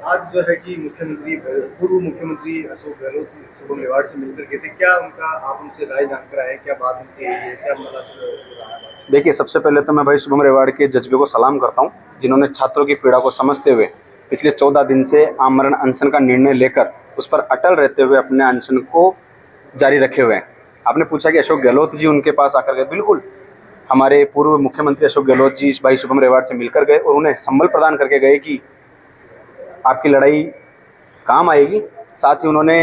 आज जो है कि पूर्व मुख्यमंत्री अशोक गहलोत शुभम रेवाड़ से मिलकर गए थे। क्या उनका आप उनसे राय जानकर आए? क्या बात उनकी है? क्या मतलब? देखिए, सबसे पहले तो मैं भाई शुभम रेवाड़ के जज्बे को सलाम करता हूँ, जिन्होंने छात्रों की पीड़ा को समझते हुए पिछले 14 दिन से आमरण अनशन का निर्णय लेकर उस पर अटल रहते हुए अपने अनशन को जारी रखे हुए हैं। आपने पूछा कि अशोक गहलोत जी उनके पास आकर गए। बिल्कुल, हमारे पूर्व मुख्यमंत्री अशोक गहलोत जी इस भाई शुभम रेवाड़ से मिलकर गए और उन्हें संबल प्रदान करके गए कि आपकी लड़ाई काम आएगी। साथ ही उन्होंने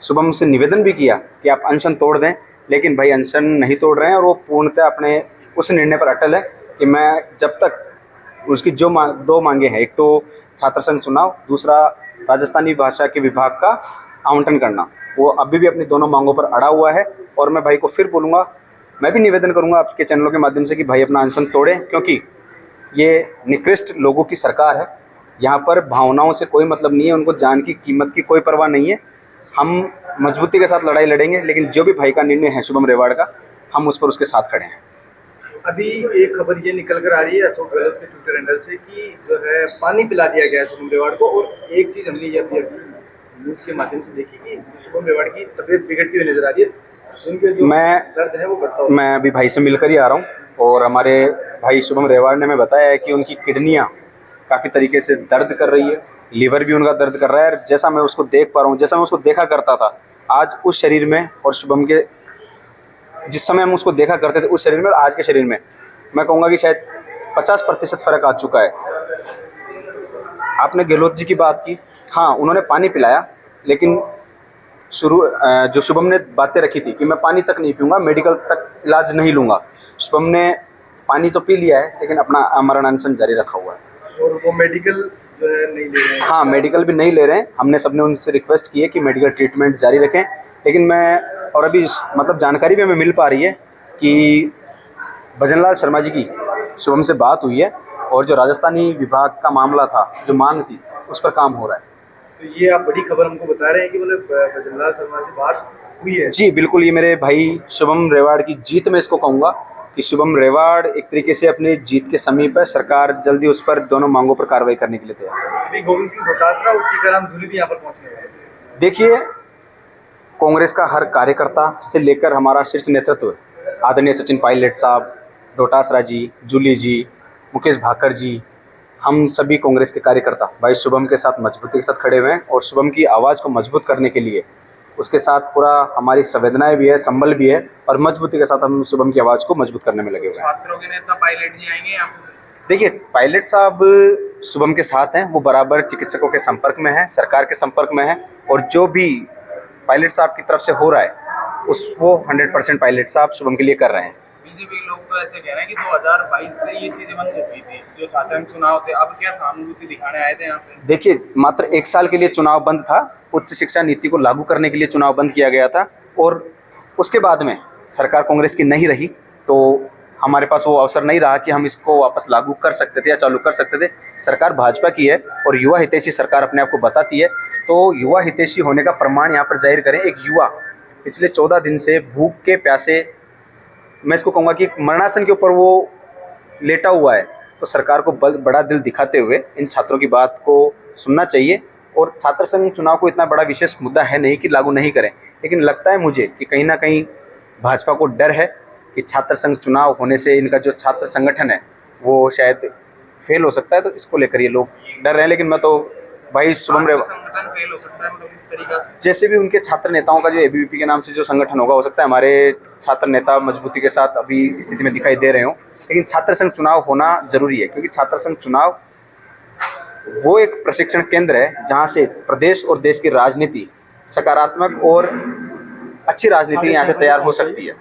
शुभम से निवेदन भी किया कि आप अनशन तोड़ दें, लेकिन भाई अनशन नहीं तोड़ रहे हैं और वो पूर्णतः अपने उस निर्णय पर अटल है कि मैं जब तक उसकी जो दो मांगे हैं, एक तो छात्र संघ चुनाव, दूसरा राजस्थानी भाषा के विभाग का आवंटन करना, वो अभी भी अपनी दोनों मांगों पर अड़ा हुआ है। और मैं भाई को फिर बोलूँगा, मैं भी निवेदन करूँगा आपके चैनलों के माध्यम से कि भाई अपना अनशन तोड़ें, क्योंकि ये निकृष्ट लोगों की सरकार है। यहाँ पर भावनाओं से कोई मतलब नहीं है, उनको जान की कीमत की कोई परवाह नहीं है। हम मजबूती के साथ लड़ाई लड़ेंगे, लेकिन जो भी भाई का निर्णय है शुभम रेवाड़ का, हम उस पर उसके साथ खड़े हैं। अभी एक खबर ये निकल कर आ रही है अशोक गहलोत के ट्विटर हैंडल से कि जो है पानी पिला दिया गया है शुभम रेवाड़ को। और एक चीज हमने ये अभी न्यूज के माध्यम से देखी कि शुभम रेवाड़ की तबीयत बिगड़ती हुई नजर आ रही है। उनके जो दर्द है वो बढ़ता हुआ। मैं अभी भाई से मिलकर ही आ रहा हूँ और हमारे भाई शुभम रेवाड़ ने हमें बताया है कि उनकी किडनियाँ काफ़ी तरीके से दर्द कर रही है, लीवर भी उनका दर्द कर रहा है। जैसा मैं उसको देख पा रहा हूँ, जैसा मैं उसको देखा करता था आज उस शरीर में, और शुभम के जिस समय हम उसको देखा करते थे उस शरीर में और आज के शरीर में, मैं कहूँगा कि शायद 50% फ़र्क आ चुका है। आपने गहलोत जी की बात की, हाँ उन्होंने पानी पिलाया, लेकिन जो शुभम ने बातें रखी थी कि मैं पानी तक नहीं पीऊँगा, मेडिकल तक इलाज नहीं लूँगा, शुभम ने पानी तो पी लिया है लेकिन अपना आमरण अनशन जारी रखा हुआ है। और वो मेडिकल जो है नहीं ले रहे हैं। हाँ, मेडिकल भी नहीं ले रहे हैं। हमने सबने उनसे रिक्वेस्ट की है कि मेडिकल ट्रीटमेंट जारी रखें, लेकिन मैं और अभी मतलब जानकारी भी हमें मिल पा रही है कि भजनलाल शर्मा जी की शुभम से बात हुई है और जो राजस्थानी विभाग का मामला था, जो मांग थी, उस पर काम हो रहा है। तो ये आप बड़ी खबर हमको बता रहे हैं कि मतलब भजनलाल शर्मा से बात हुई है? जी बिल्कुल, ये मेरे भाई शुभम रेवाड़ की जीत में इसको कहूँगा कि शुभम रेवाड़ एक तरीके से अपनी जीत के समीप है। सरकार जल्दी उस पर दोनों मांगों पर कार्रवाई करने के लिए तैयार है। अभी गोविंद सिंह डोटासरा और टीकाराम जूली भी यहाँ पर पहुँचने वाले हैं। देखिए, कांग्रेस का हर कार्यकर्ता से लेकर हमारा शीर्ष नेतृत्व, आदरणीय सचिन पायलट साहब, डोटासरा जी, जूली जी, मुकेश भाकर जी, हम सभी कांग्रेस के कार्यकर्ता भाई शुभम के साथ मजबूती के साथ खड़े हुए हैं और शुभम की आवाज़ को मजबूत करने के लिए उसके साथ पूरा हमारी संवेदनाएं भी है, संबल भी है, और मजबूती के साथ हम शुभम की आवाज़ को मजबूत करने में लगे हुए हैं। छात्रों के नेता पायलट जी आएंगे यहाँ पर? देखिए, पायलट साहब शुभम के साथ हैं, वो बराबर चिकित्सकों के संपर्क में हैं, सरकार के संपर्क में हैं, और जो भी पायलट साहब की तरफ से हो रहा है वो 100% पायलट साहब शुभम के लिए कर रहे हैं। बीजेपी लोग तो ऐसे कह रहे हैं कि 2022 से ये चीजें बंद हो गई थी, जो छात्र चुनाव थे, अब क्या सहानुभूति दिखाने आए थे यहाँ पे? देखिए, मात्र 1 साल के लिए चुनाव बंद था, उच्च शिक्षा नीति को लागू करने के लिए चुनाव बंद किया गया था, और उसके बाद में सरकार कांग्रेस की नहीं रही, तो हमारे पास वो अवसर नहीं रहा कि हम इसको वापस लागू कर सकते थे या चालू कर सकते थे। सरकार भाजपा की है और युवा हितैषी सरकार अपने आप को बताती है, तो युवा हितैषी होने का प्रमाण यहाँ पर जाहिर करें। एक युवा पिछले 14 दिन से भूख के प्यासे, मैं इसको कहूँगा कि मरणासन के ऊपर वो लेटा हुआ है, तो सरकार को बड़ा दिल दिखाते हुए इन छात्रों की बात को सुनना चाहिए। और छात्र संघ चुनाव को इतना बड़ा विशेष मुद्दा है नहीं कि लागू नहीं करें, लेकिन लगता है मुझे कि कहीं ना कहीं भाजपा को डर है कि छात्र संघ चुनाव होने से इनका जो छात्र संगठन है वो शायद फेल हो सकता है, तो इसको लेकर ये लोग डर रहे हैं। लेकिन मैं तो भाई शुभम रेवाड़, संगठन फेल हो सकता है मतलब इस तरीके से? जैसे भी उनके छात्र नेताओं का जो एबीवीपी के नाम से जो संगठन होगा, हो सकता है हमारे छात्र नेता मजबूती के साथ अभी स्थिति में दिखाई दे रहे हों, लेकिन छात्र संघ चुनाव होना जरूरी है, क्योंकि छात्र संघ चुनाव वो एक प्रशिक्षण केंद्र है जहां से प्रदेश और देश की राजनीति, सकारात्मक और अच्छी राजनीति यहाँ से तैयार हो सकती है।